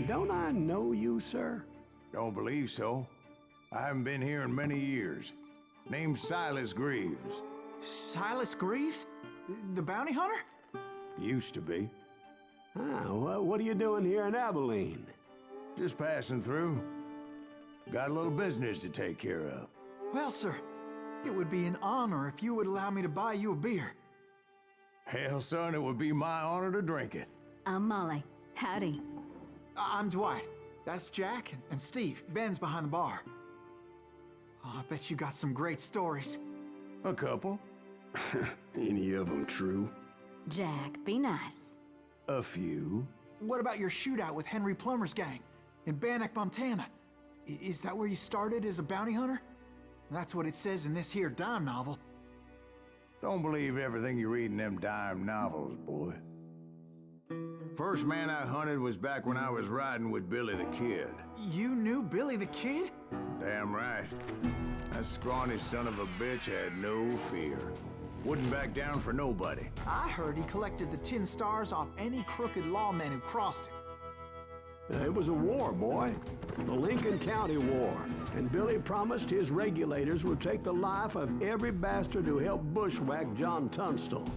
don't I know you, sir? Don't believe so. I haven't been here in many years. Name's Silas Greaves. Silas Greaves? The bounty hunter? Used to be. Ah, what are you doing here in Abilene? Just passing through. Got a little business to take care of. Well, sir, it would be an honor if you would allow me to buy you a beer. Hell, son, it would be my honor to drink it. I'm Molly. Howdy. I'm Dwight. That's Jack and Steve. Ben's behind the bar. Oh, I bet you got some great stories. A couple. Any of them true? Jack, be nice. A few. What about your shootout with Henry Plummer's gang in Bannock, Montana? Is that where you started as a bounty hunter? That's what it says in this here dime novel. Don't believe everything you read in them dime novels, boy. First man I hunted was back when I was riding with Billy the Kid. You knew Billy the Kid? Damn right. That scrawny son of a bitch had no fear. Wouldn't back down for nobody. I heard he collected the 10 stars off any crooked lawmen who crossed him. It was a war, boy. The Lincoln County War. And Billy promised his regulators would take the life of every bastard who helped bushwhack John Tunstall.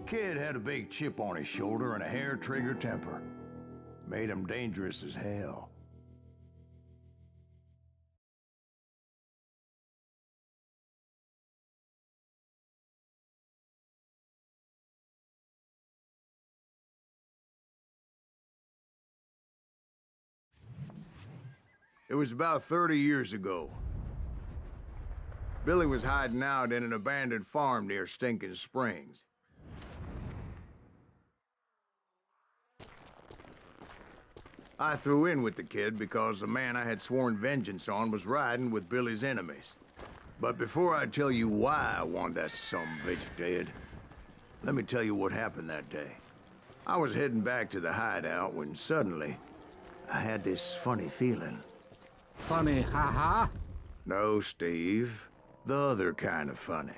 Kid had a big chip on his shoulder and a hair-trigger temper. Made him dangerous as hell. It was about 30 years ago. Billy was hiding out in an abandoned farm near Stinking Springs. I threw in with the kid because the man I had sworn vengeance on was riding with Billy's enemies. But before I tell you why I want that sumbitch dead, let me tell you what happened that day. I was heading back to the hideout when suddenly I had this funny feeling. Funny, ha-ha? No, Steve. The other kind of funny.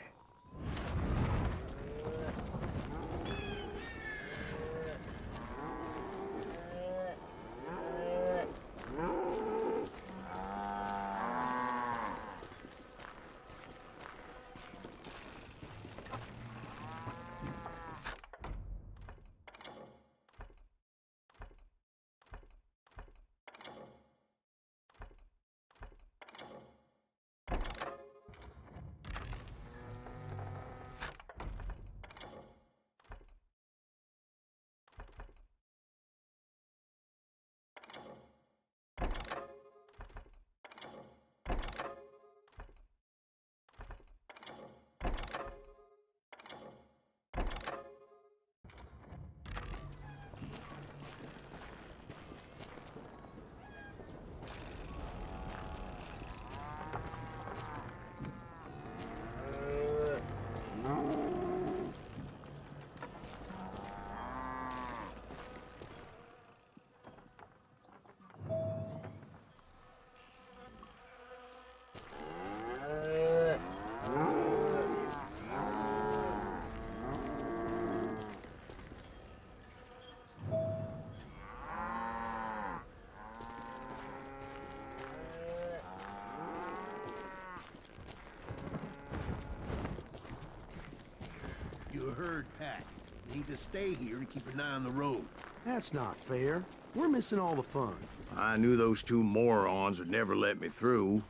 You heard Pat. You need to stay here and keep an eye on the road. That's not fair. We're missing all the fun. I knew those two morons would never let me through.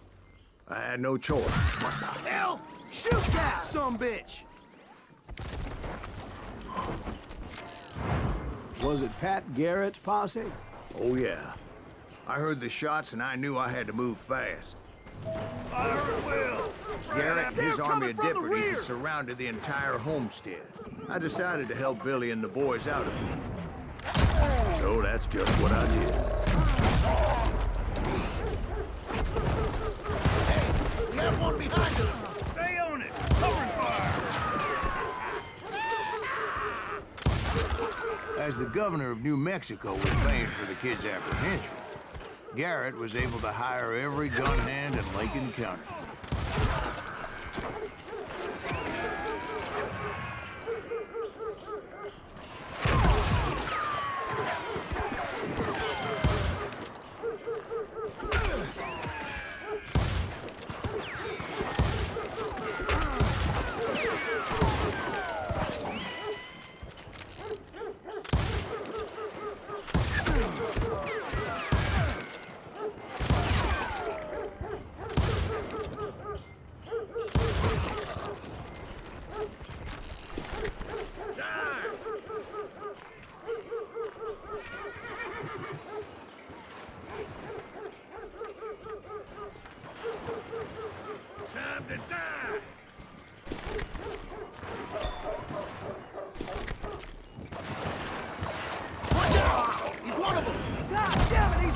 I had no choice. What the hell? Shoot that sumbitch! Was it Pat Garrett's posse? Oh, yeah. I heard the shots and I knew I had to move fast. Fire at will! Garrett and his They're army coming of from the deputies rear! had surrounded the entire homestead. I decided to help Billy and the boys out of it. So that's just what I did. Hey, we have one behind us! Stay on it! Covering fire! As the governor of New Mexico was paying for the kid's apprehension, Garrett was able to hire every gun hand in Lincoln County.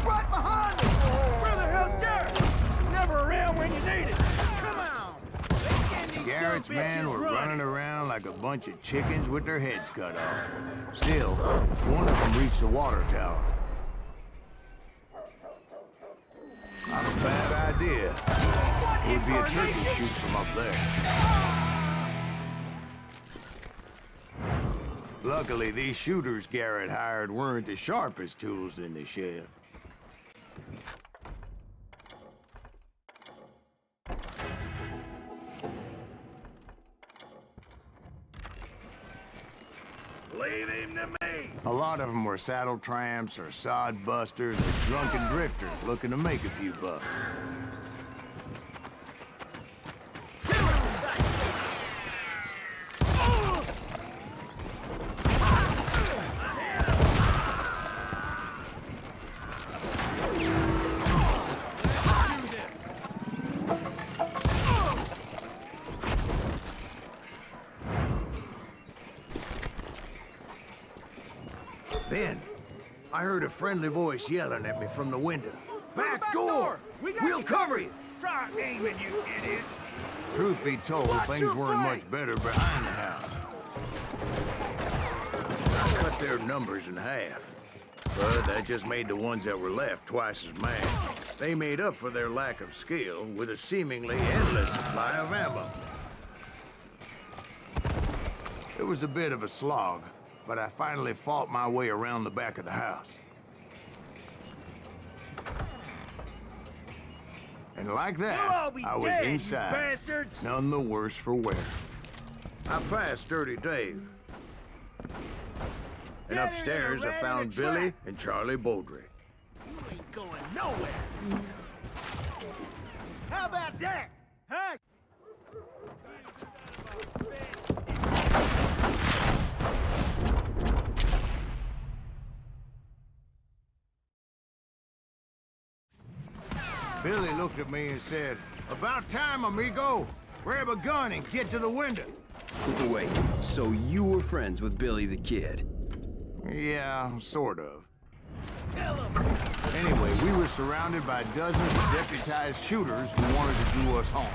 right behind us! Where the hell's Garrett? Never around when you need it. Come on! Let's send these Garrett's son men bitches were running. running around like a bunch of chickens with their heads cut off. Still, one of them reached the water tower. Not a bad idea. It would be a turkey shoot from up there. Luckily, these shooters Garrett hired weren't the sharpest tools in the shed. Leave him to me. A lot of them were saddle tramps or sod busters or drunken drifters looking to make a few bucks. Then, I heard a friendly voice yelling at me from the window. Back door! We'll cover you! Try aiming, you idiots. Truth be told, things your weren't flank. much better behind the house. I cut their numbers in half. But that just made the ones that were left twice as mad. They made up for their lack of skill with a seemingly endless supply of ammo. It was a bit of a slog, but I finally fought my way around the back of the house. And like You'll that, all be I was dead, you inside, bastards! none the worse for wear. I passed Dirty Dave. And Dead upstairs in a I rat found in a Billy trap. and Charlie Beaudry. You ain't going nowhere! How about that? Huh? Billy looked at me and said, "About time, amigo. Grab a gun and get to the window." Wait, so you were friends with Billy the Kid? Yeah, sort of. Anyway, we were surrounded by dozens of deputized shooters who wanted to do us harm.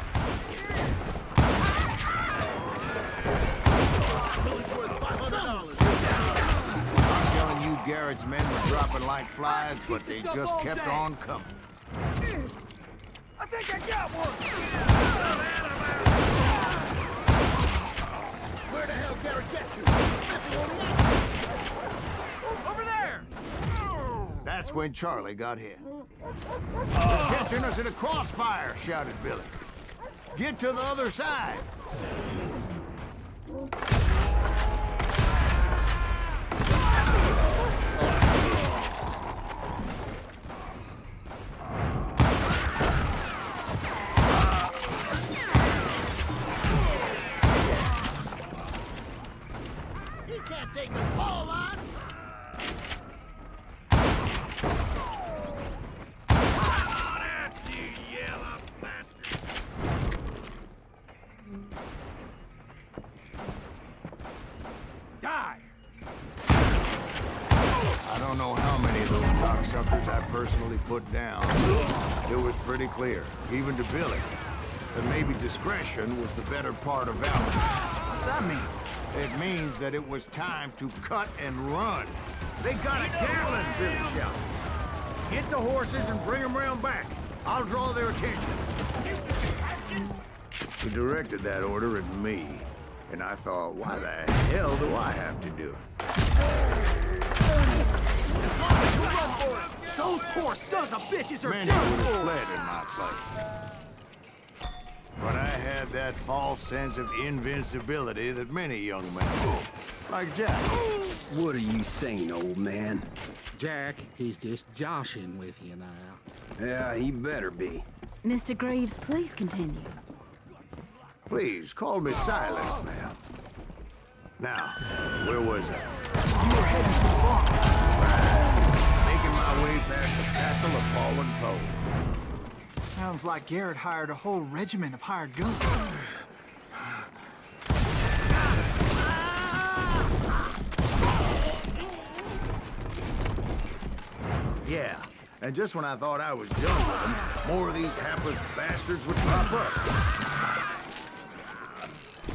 I'm telling you, Garrett's men were dropping like flies, but they just kept on coming. I think I got one! Where the hell Garrett get to? Over there! That's when Charlie got hit. "They're catching us in a crossfire," shouted Billy. "Get to the other side." He can't take us all on! That's you yellow bastard. Die. I don't know how many of those cocksuckers I personally put down. It was pretty clear, even to Billy, that maybe discretion was the better part of valor. What's that mean? It means that it was time to cut and run. "They got a Gatlin," Billy shouted. "Get the horses and bring them round back. I'll draw their attention." He directed that order at me, and I thought, why the hell do I have to do it? Run for it! Those poor sons of bitches are Many done would have for! fled in my place. But I had that false sense of invincibility that many young men do, like Jack. What are you saying, old man? Jack, he's just joshing with you now. Yeah, he better be. Mr. Greaves, please continue. Please, call me Silas, ma'am. Now, where was I? You were heading for the barn. Making my way past a castle of fallen foes. Sounds like Garrett hired a whole regiment of hired guns. Yeah, And just when I thought I was done with them, more of these hapless bastards would pop up.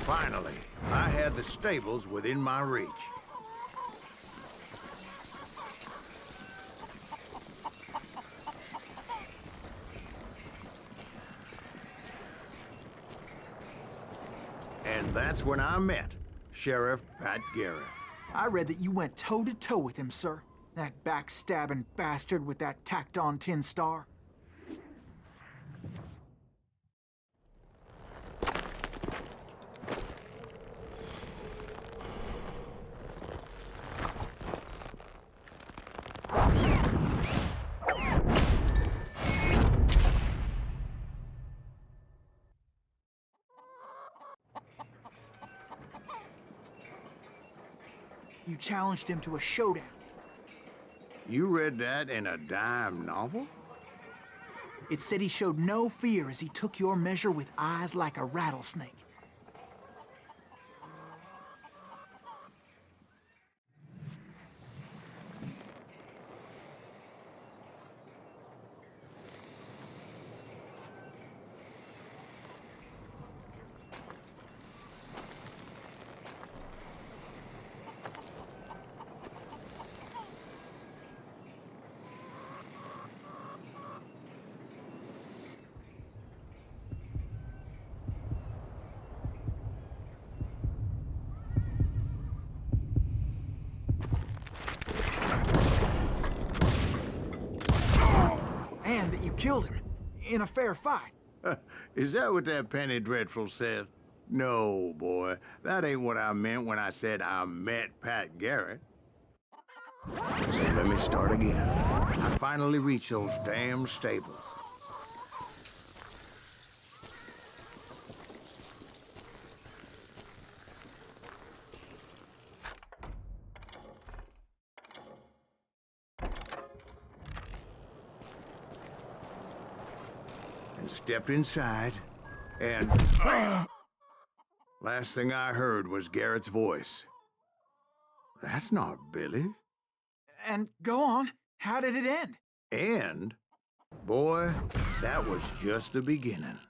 Finally, I had the stables within my reach. And that's when I met Sheriff Pat Garrett. I read that you went toe-to-toe with him, sir. That backstabbing bastard with that tacked-on tin star. You challenged him to a showdown. You read that in a dime novel? It said he showed no fear as he took your measure with eyes like a rattlesnake. And that you killed him in a fair fight. Is that what that penny dreadful said? No, boy. That ain't what I meant when I said I met Pat Garrett. So let me start again. I finally reached those damn stables. And stepped inside, and last thing I heard was Garrett's voice. That's not Billy. And go on, how did it end? And, boy, that was just the beginning.